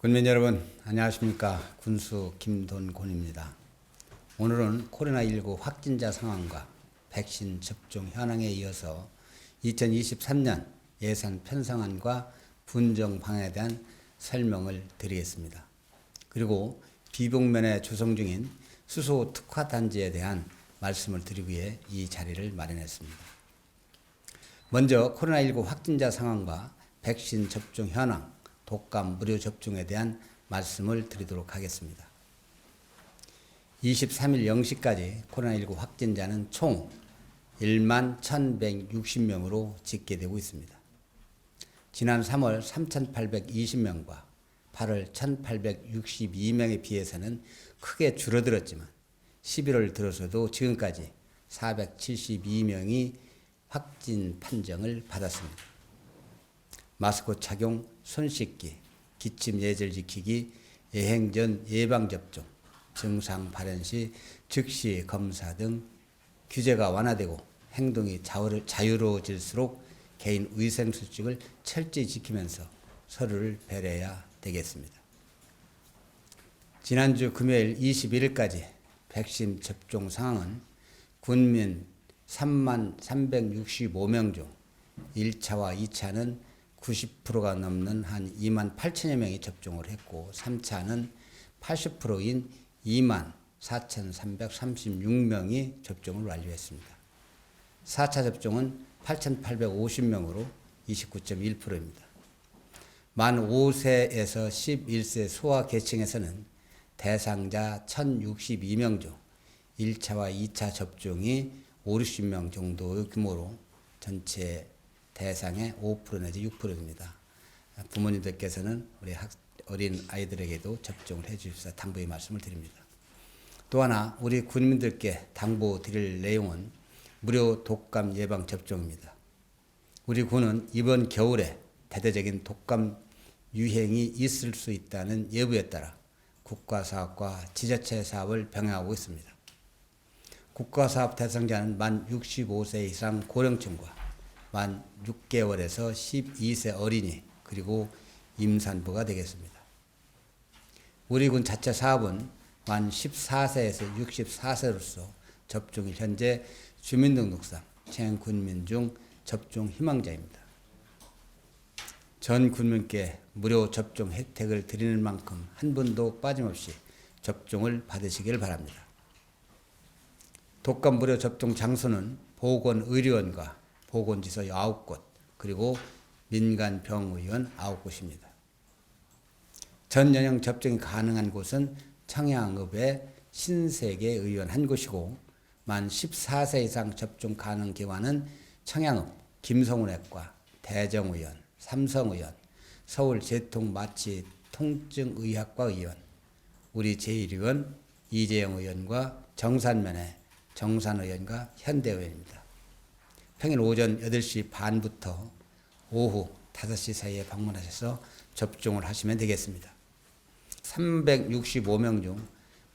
군민 여러분, 안녕하십니까. 군수 김돈곤입니다. 오늘은 코로나19 확진자 상황과 백신 접종 현황에 이어서 2023년 예산 편성안과 분정 방안에 대한 설명을 드리겠습니다. 그리고 비봉면에 조성 중인 수소 특화 단지에 대한 말씀을 드리기 위해 이 자리를 마련했습니다. 먼저 코로나19 확진자 상황과 백신 접종 현황, 독감 무료 접종에 대한 말씀을 드리도록 하겠습니다. 23일 0시까지 코로나19 확진자는 총 1만 1,160명으로 집계되고 있습니다. 지난 3월 3,820명과 8월 1,862명에 비해서는 크게 줄어들었지만 11월 들어서도 지금까지 472명이 확진 판정을 받았습니다. 마스크 착용, 손 씻기, 기침 예절 지키기, 여행 전 예방접종, 증상 발현 시 즉시 검사 등 규제가 완화되고 행동이 자유로워질수록 개인 위생수칙을 철저히 지키면서 서로를 배려해야 되겠습니다. 지난주 금요일 21일까지 백신 접종 상황은 군민 3만 365명 중 1차와 2차는 90%가 넘는 한 2만 8천여 명이 접종을 했고 3차는 80%인 2만 4,336명이 접종을 완료했습니다. 4차 접종은 8,850명으로 29.1%입니다. 만 5세에서 11세 소아 계층에서는 대상자 1,062명 중 1차와 2차 접종이 50명 정도의 규모로 전체 대상의 5% 내지 6%입니다. 부모님들께서는 우리 어린 아이들에게도 접종을 해 주십사 당부의 말씀을 드립니다. 또 하나 우리 군민들께 당부 드릴 내용은 무료 독감 예방 접종입니다. 우리 군은 이번 겨울에 대대적인 독감 유행이 있을 수 있다는 예보에 따라 국가사업과 지자체 사업을 병행하고 있습니다. 국가사업 대상자는 만 65세 이상 고령층과 만 6개월에서 12세 어린이 그리고 임산부가 되겠습니다. 우리 군 자체 사업은 만 14세에서 64세로서 접종이 현재 주민등록상 재군민 중 접종 희망자입니다. 전 군민께 무료 접종 혜택을 드리는 만큼 한 분도 빠짐없이 접종을 받으시길 바랍니다. 독감 무료 접종 장소는 보건의료원과 보건지소 9곳 그리고 민간병의원 9곳입니다. 전 연령 접종이 가능한 곳은 청양읍의 신세계의원 1곳이고 만 14세 이상 접종 가능 기관은 청양읍 김성훈외과 대정의원, 삼성의원, 서울제통마취통증의학과 의원, 우리 제1의원 이재영 의원과 정산면의 정산의원과 현대의원입니다. 평일 오전 8시 반부터 오후 5시 사이에 방문하셔서 접종을 하시면 되겠습니다. 365명 중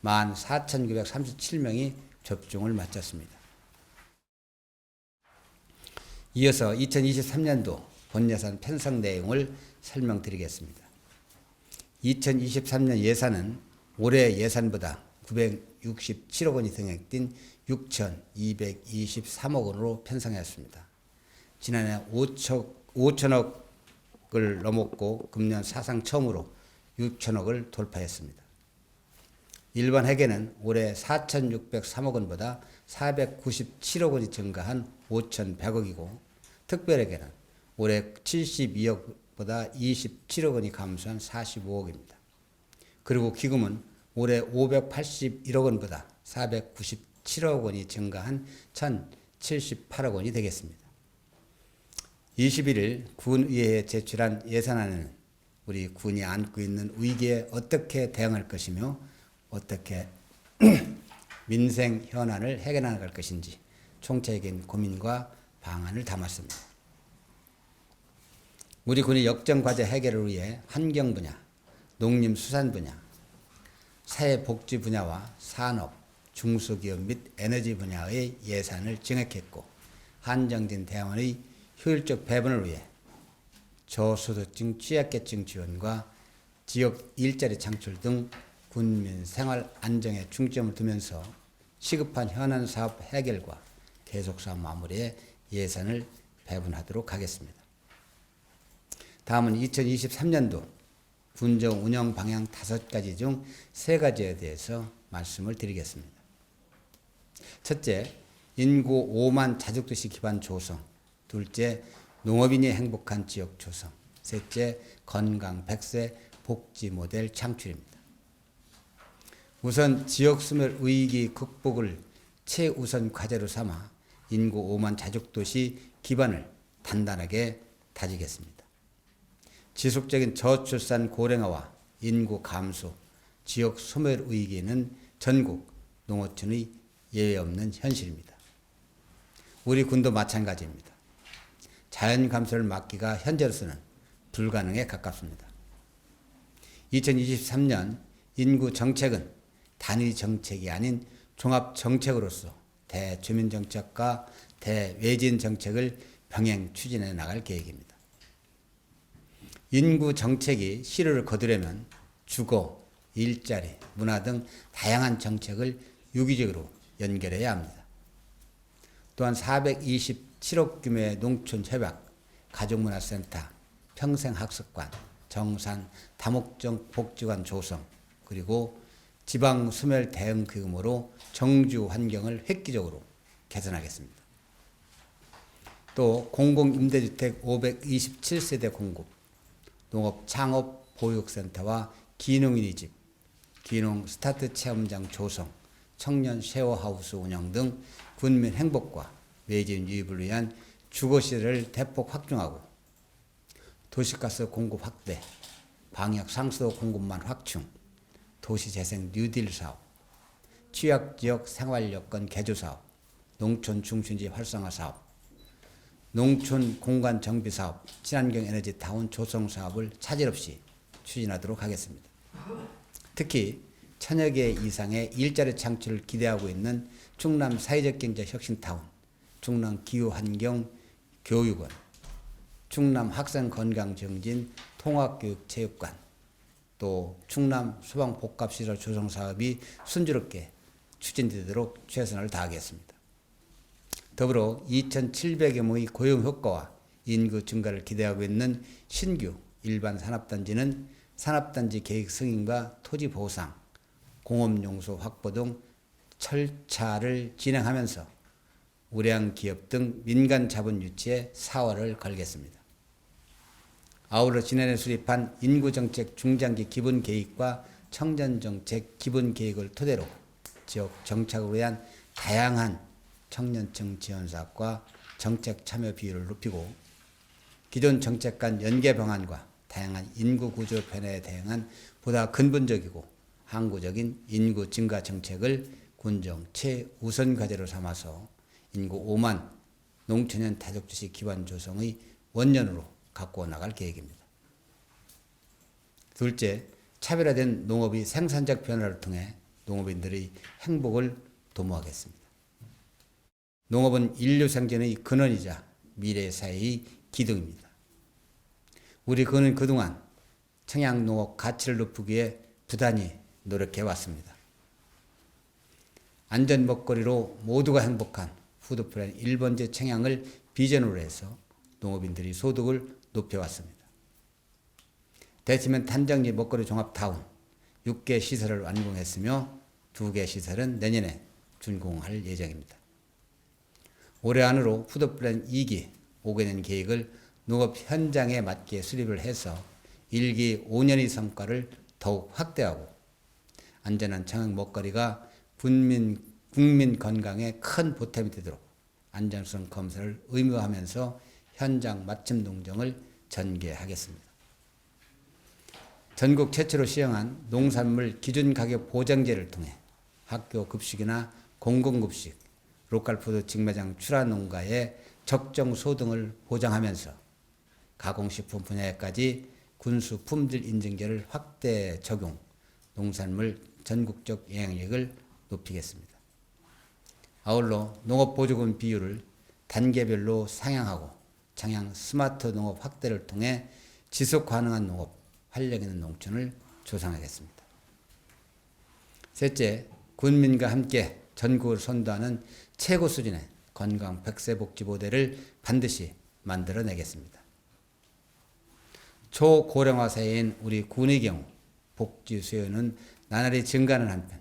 14,937명이 접종을 마쳤습니다. 이어서 2023년도 본예산 편성 내용을 설명드리겠습니다. 2023년 예산은 올해 예산보다 967억 원이 증액된 6,223억 원으로 편성했습니다. 지난해 5천억을 넘었고 금년 사상 처음으로 6천억을 돌파했습니다. 일반 회계는 올해 4,603억 원보다 497억 원이 증가한 5,100억이고 특별회계는 올해 72억보다 27억 원이 감소한 45억입니다. 그리고 기금은 올해 581억 원보다 497억 원이 증가한 1,078억 원이 되겠습니다. 21일 군의회에 제출한 예산안은 우리 군이 안고 있는 위기에 어떻게 대응할 것이며 어떻게 민생 현안을 해결해나갈 것인지 총체적인 고민과 방안을 담았습니다. 우리 군의 역정과제 해결을 위해 환경 분야, 농림수산 분야, 사회복지 분야와 산업, 중소기업 및 에너지 분야의 예산을 증액했고 한정된 대원의 효율적 배분을 위해 저소득층 취약계층 지원과 지역 일자리 창출 등 군민 생활 안정에 중점을 두면서 시급한 현안 사업 해결과 계속 사업 마무리에 예산을 배분하도록 하겠습니다. 다음은 2023년도 군정 운영 방향 5가지 중 3가지에 대해서 말씀을 드리겠습니다. 첫째, 인구 5만 자족도시 기반 조성. 둘째, 농업인이 행복한 지역 조성. 셋째, 건강 100세 복지 모델 창출입니다. 우선 지역 소멸 위기 극복을 최우선 과제로 삼아 인구 5만 자족도시 기반을 단단하게 다지겠습니다. 지속적인 저출산 고령화와 인구 감소, 지역 소멸 위기는 전국 농어촌의 예외 없는 현실입니다. 우리 군도 마찬가지입니다. 자연 감소를 막기가 현재로서는 불가능에 가깝습니다. 2023년 인구 정책은 단위 정책이 아닌 종합 정책으로서 대주민 정책과 대외진 정책을 병행 추진해 나갈 계획입니다. 인구 정책이 실효를 거두려면 주거, 일자리, 문화 등 다양한 정책을 유기적으로 연결해야 합니다. 또한 427억 규모의 농촌 협약, 가족문화센터, 평생학습관, 정산, 다목적 복지관 조성, 그리고 지방 소멸 대응 기금으로 정주 환경을 획기적으로 개선하겠습니다. 또 공공임대주택 527세대 공급, 농업 창업 보육센터와 기농인이집, 기농 스타트 체험장 조성, 청년 쉐어하우스 운영 등 군민 행복과 외진 유입을 위한 주거시설을 대폭 확충하고 도시가스 공급 확대, 방역 상수도 공급망 확충, 도시재생 뉴딜 사업, 취약지역 생활여건 개조 사업, 농촌 중심지 활성화 사업, 농촌 공간 정비 사업, 친환경 에너지 타운 조성 사업을 차질 없이 추진하도록 하겠습니다. 특히 천여 개 이상의 일자리 창출을 기대하고 있는 충남 사회적 경제 혁신타운, 충남 기후환경 교육원, 충남 학생 건강 정진 통합교육체육관, 또 충남 소방복합시설 조성 사업이 순조롭게 추진되도록 최선을 다하겠습니다. 더불어 2,700여 명의 고용 효과와 인구 증가를 기대하고 있는 신규 일반 산업단지는 산업단지 계획 승인과 토지 보상, 공업용소 확보 등 절차를 진행하면서 우량 기업 등 민간 자본 유치에 사활을 걸겠습니다. 아울러 지난해 수립한 인구정책 중장기 기본계획과 청년정책 기본계획을 토대로 지역 정착을 위한 다양한 청년층 지원 사업과 정책 참여 비율을 높이고 기존 정책 간 연계 방안과 다양한 인구 구조 변화에 대응한 보다 근본적이고 항구적인 인구 증가 정책을 군정 최우선 과제로 삼아서 인구 5만 농촌형 다족도시 기반 조성의 원년으로 갖고 나갈 계획입니다. 둘째, 차별화된 농업의 생산적 변화를 통해 농업인들의 행복을 도모하겠습니다. 농업은 인류 생존의 근원이자 미래 사회의 기둥입니다. 우리 군은 그동안 청양농업 가치를 높이기 위해 부단히 노력해 왔습니다. 안전 먹거리로 모두가 행복한 푸드플랜 1번째 청양을 비전으로 해서 농업인들의 소득을 높여왔습니다. 대치면 탄정리 먹거리 종합타운 6개 시설을 완공했으며 2개 시설은 내년에 준공할 예정입니다. 올해 안으로 푸드플랜 2기 5개년 계획을 농업 현장에 맞게 수립을 해서 1기 5년의 성과를 더욱 확대하고 안전한 청양 먹거리가 국민 건강에 큰 보탬이 되도록 안전성 검사를 의무화하면서 현장 맞춤 농정을 전개하겠습니다. 전국 최초로 시행한 농산물 기준가격 보장제를 통해 학교 급식이나 공공급식, 로컬푸드 직매장 출하 농가의 적정 소등을 보장하면서 가공식품 분야에까지 군수 품질 인증제를 확대 적용, 농산물 전국적 영향력을 높이겠습니다. 아울러 농업보조금 비율을 단계별로 상향하고 청양 스마트 농업 확대를 통해 지속 가능한 농업, 활력 있는 농촌을 조성하겠습니다. 셋째, 군민과 함께 전국을 선도하는 최고 수준의 건강 100세 복지 모델을 반드시 만들어내겠습니다. 초고령화 사회인 우리 군의 경우 복지 수요는 나날이 증가하는 한편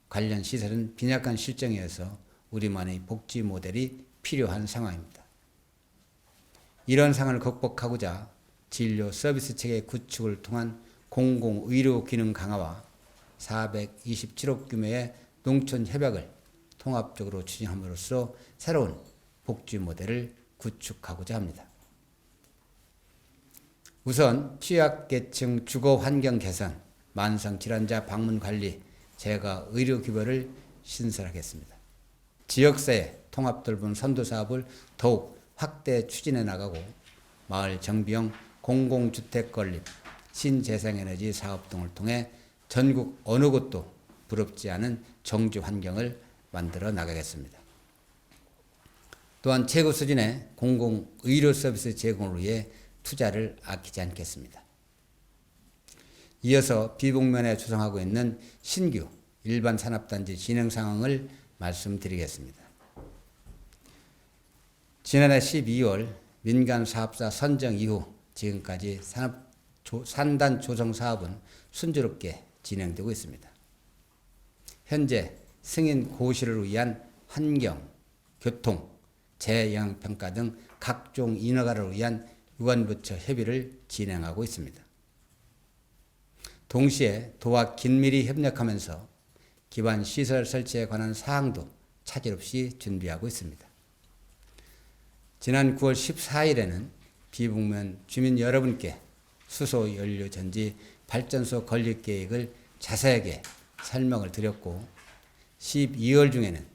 관련 시설은 빈약한 실정이어서 우리만의 복지 모델이 필요한 상황입니다. 이런 상황을 극복하고자 진료 서비스 체계 구축을 통한 공공의료 기능 강화와 427억 규모의 농촌 협약을 통합적으로 추진함으로써 새로운 복지 모델을 구축하고자 합니다. 우선 취약계층 주거 환경 개선, 만성질환자 방문 관리, 재가 의료 기별을 신설하겠습니다. 지역사회 통합 돌봄 선도 사업을 더욱 확대 추진해 나가고 마을 정비형 공공주택 건립, 신재생에너지 사업 등을 통해 전국 어느 곳도 부럽지 않은 정주 환경을 만들어 나가겠습니다. 또한 최고 수준의 공공의료 서비스 제공을 위해 투자를 아끼지 않겠습니다. 이어서 비북면에 조성하고 있는 신규 일반 산업단지 진행 상황을 말씀드리겠습니다. 지난해 12월 민간 사업자 선정 이후 지금까지 산단 조성 사업은 순조롭게 진행되고 있습니다. 현재 승인 고시를 위한 환경, 교통, 재영향평가 등 각종 인허가를 위한 유관부처 협의를 진행하고 있습니다. 동시에 도와 긴밀히 협력하면서 기반 시설 설치에 관한 사항도 차질 없이 준비하고 있습니다. 지난 9월 14일에는 비북면 주민 여러분께 수소연료전지 발전소 건립 계획을 자세하게 설명을 드렸고 12월 중에는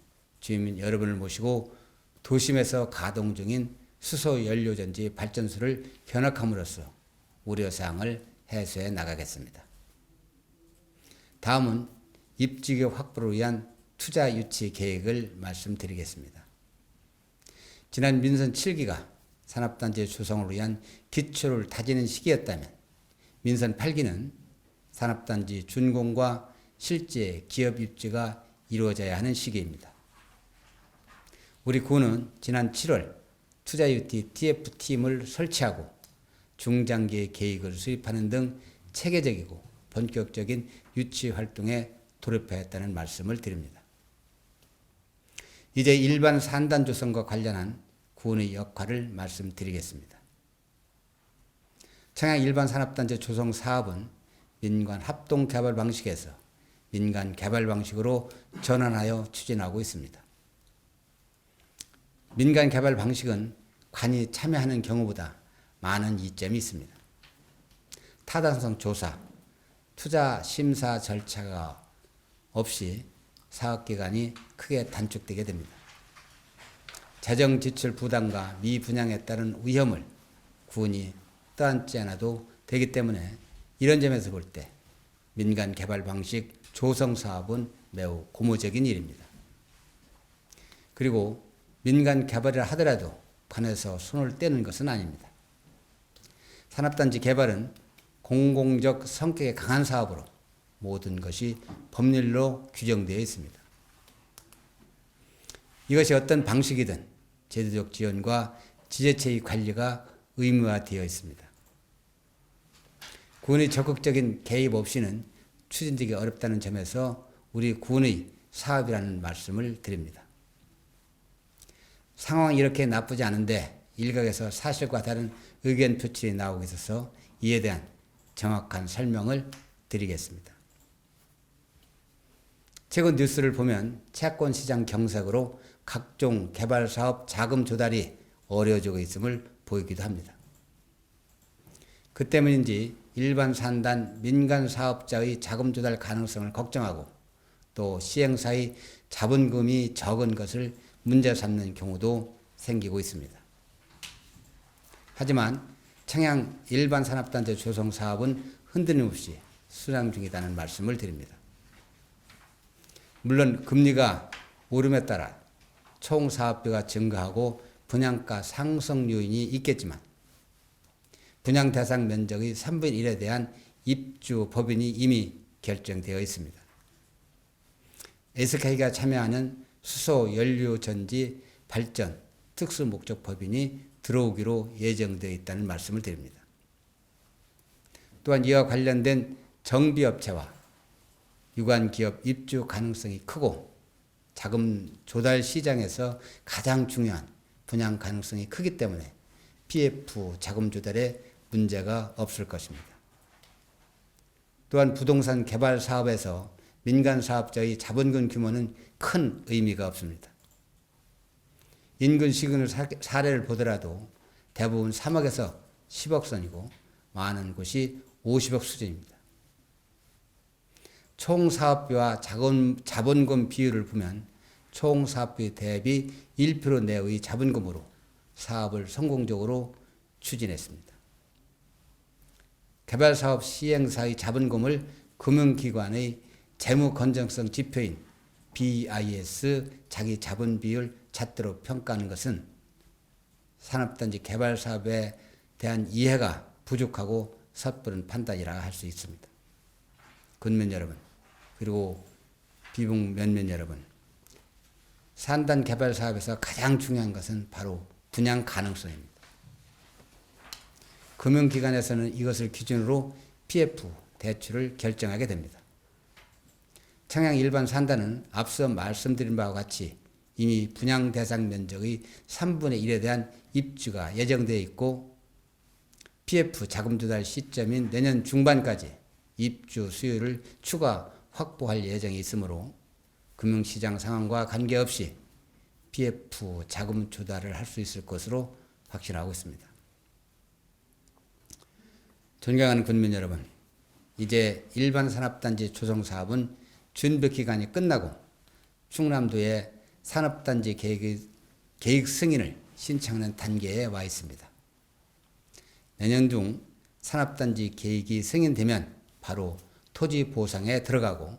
주민 여러분을 모시고 도심에서 가동 중인 수소연료전지 발전소를 견학함으로써 우려사항을 해소해 나가겠습니다. 다음은 입주객 확보를 위한 투자 유치 계획을 말씀드리겠습니다. 지난 민선 7기가 산업단지 조성을 위한 기초를 다지는 시기였다면 민선 8기는 산업단지 준공과 실제 기업 입주가 이루어져야 하는 시기입니다. 우리 군은 지난 7월 투자유치 TF팀을 설치하고 중장기 계획을 수립하는 등 체계적이고 본격적인 유치 활동에 돌입하였다는 말씀을 드립니다. 이제 일반 산단 조성과 관련한 군의 역할을 말씀드리겠습니다. 청양 일반 산업단지 조성 사업은 민관 합동 개발 방식에서 민간 개발 방식으로 전환하여 추진하고 있습니다. 민간 개발 방식은 관이 참여하는 경우보다 많은 이점이 있습니다. 타당성 조사, 투자 심사 절차가 없이 사업기간이 크게 단축되게 됩니다. 재정 지출 부담과 미분양에 따른 위험을 군이 떠안지 않아도 되기 때문에 이런 점에서 볼 때 민간 개발 방식 조성 사업은 매우 고무적인 일입니다. 그리고 민간 개발을 하더라도 관에서 손을 떼는 것은 아닙니다. 산업단지 개발은 공공적 성격이 강한 사업으로 모든 것이 법률로 규정되어 있습니다. 이것이 어떤 방식이든 제도적 지원과 지자체의 관리가 의무화되어 있습니다. 군의 적극적인 개입 없이는 추진되기 어렵다는 점에서 우리 군의 사업이라는 말씀을 드립니다. 상황이 이렇게 나쁘지 않은데 일각에서 사실과 다른 의견 표출이 나오고 있어서 이에 대한 정확한 설명을 드리겠습니다. 최근 뉴스를 보면 채권 시장 경색으로 각종 개발 사업 자금 조달이 어려워지고 있음을 보이기도 합니다. 그 때문인지 일반 산단 민간 사업자의 자금 조달 가능성을 걱정하고 또 시행사의 자본금이 적은 것을 문제 삼는 경우도 생기고 있습니다. 하지만 청양 일반 산업단지 조성 사업은 흔들림 없이 수량 중이라는 말씀을 드립니다. 물론 금리가 오름에 따라 총 사업비가 증가하고 분양가 상승 요인이 있겠지만 분양 대상 면적의 3분의 1에 대한 입주 법인이 이미 결정되어 있습니다. SK가 참여하는 수소 연료 전지 발전 특수 목적 법인이 들어오기로 예정되어 있다는 말씀을 드립니다. 또한 이와 관련된 정비업체와 유관기업 입주 가능성이 크고 자금 조달 시장에서 가장 중요한 분양 가능성이 크기 때문에 PF 자금 조달에 문제가 없을 것입니다. 또한 부동산 개발 사업에서 민간 사업자의 자본금 규모는 큰 의미가 없습니다. 인근 시군 사례를 보더라도 대부분 3억에서 10억 선이고 많은 곳이 50억 수준입니다. 총 사업비와 자본금 비율을 보면 총 사업비 대비 1% 내의 자본금으로 사업을 성공적으로 추진했습니다. 개발사업 시행사의 자본금을 금융기관의 재무 건전성 지표인 BIS 자기 자본 비율 잣대로 평가하는 것은 산업단지 개발 사업에 대한 이해가 부족하고 섣부른 판단이라 할 수 있습니다. 군민 여러분, 그리고 비봉 면면 여러분, 산단 개발 사업에서 가장 중요한 것은 바로 분양 가능성입니다. 금융기관에서는 이것을 기준으로 PF 대출을 결정하게 됩니다. 청양 일반 산단은 앞서 말씀드린 바와 같이 이미 분양 대상 면적의 3분의 1에 대한 입주가 예정되어 있고 PF 자금 조달 시점인 내년 중반까지 입주 수요를 추가 확보할 예정이 있으므로 금융시장 상황과 관계없이 PF 자금 조달을 할 수 있을 것으로 확신하고 있습니다. 존경하는 군민 여러분, 이제 일반 산업단지 조성 사업은 준비 기간이 끝나고 충남도의 산업단지 계획 승인을 신청하는 단계에 와 있습니다. 내년 중 산업단지 계획이 승인되면 바로 토지 보상에 들어가고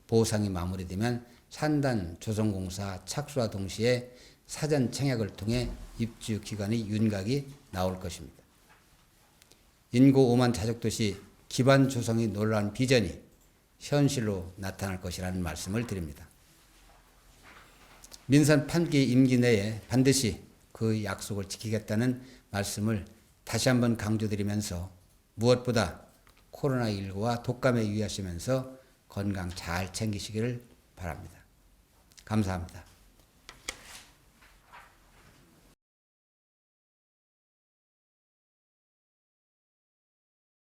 보상이 마무리되면 산단 조성공사 착수와 동시에 사전 청약을 통해 입주 기간의 윤곽이 나올 것입니다. 인구 5만 자족도시 기반 조성이 놀라운 비전이 현실로 나타날 것이라는 말씀을 드립니다. 민선 판기 임기 내에 반드시 그 약속을 지키겠다는 말씀을 다시 한번 강조드리면서 무엇보다 코로나19와 독감에 유의하시면서 건강 잘 챙기시기를 바랍니다. 감사합니다.